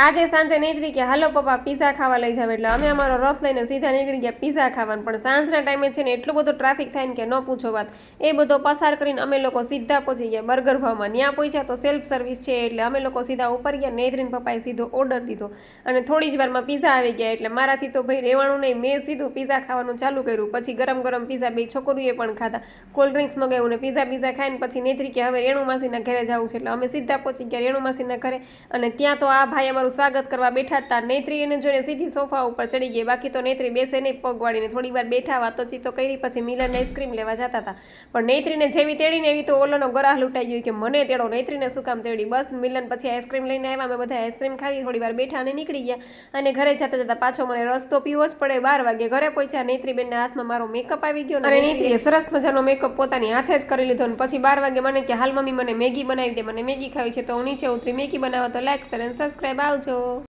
આજે સાંજે નીકળી ગયા, હાલો પપ્પા પીઝા ખાવા લઈ જાવ. એટલે અમે અમારો રથ લઈને સીધા નીકળી ગયા પીઝા ખાવાનું. પણ સાંજના ટાઈમે છે ને એટલું બધું ટ્રાફિક થાય ને કે ન પૂછો વાત. એ બધો પસાર કરીને અમે લોકો સીધા પહોંચી ગયા બર્ગર ભાવમાં. ત્યાં પહોંચ્યા તો સેલ્ફ સર્વિસ છે એટલે અમે લોકો સીધા ઉપર ગયા. નેત્રીન પપ્પાએ સીધો ઓર્ડર દીધો અને થોડી જ વારમાં પીઝા આવી ગયા. એટલે મારાથી તો ભાઈ રહેવાનું નહીં, મેં સીધું પીઝા ખાવાનું ચાલુ કર્યું. પછી ગરમ ગરમ પીઝા બે છોકરીએ પણ ખાધા, કોલ્ડ ડ્રિંક્સ મગાવ્યું ને પીઝા ખાઈને પછી નેત્રી કે હવે રેણુ માસીના ઘરે જવું છે. એટલે અમે સીધા પહોંચી ગયા રેણુ માસીના ઘરે. અને ત્યાં તો આ ભાઈ અમારું સ્વાગત કરવા બેઠા હતા. નેત્રી એને જોઈને સીધી સોફા ઉપર ચડી ગઈ. બાકી તો નેત્રી બેસે નહીં, પગ વાળીને થોડી વાર બેઠા વાતોચીતો કરી. પછી મિલન આઈસ્ક્રીમ લેવા જતા હતા. પણ નેત્રીને જેવી તેડીને એવી તો ઓલોનો ગરાહ લૂંટાઈ ગયો કે મને તેડો, નેત્રીને શું કામ તેડી. બસ મિલન પછી આઈસ્ક્રીમ લઈને આવ્યા. અમે બધા આઈસ્ક્રીમ ખાધી, થોડી વાર બેઠા અને નીકળી ગયા. અને ઘરે જતા જતા પાછો મને રસ્તો પીવો જ પડે. 12 વાગે ઘરે પહોંચ્યા. નેત્રીબેનના હાથમાં મારો મેકઅપ આવી ગયો અને નેત્રીએ સરસ મજાનો મેકઅપ પોતાની હાથે જ કરી લીધો. અને પછી 12 વાગે મને કે હાલ મમ્મી મને મેગી બનાવી દે, મને મેગી ખાવી છે. તો હું નીચે ઉતરી મેગી બનાવવા. તો લાઈક શેર અને સબસ્ક્રાઈબ આવજો.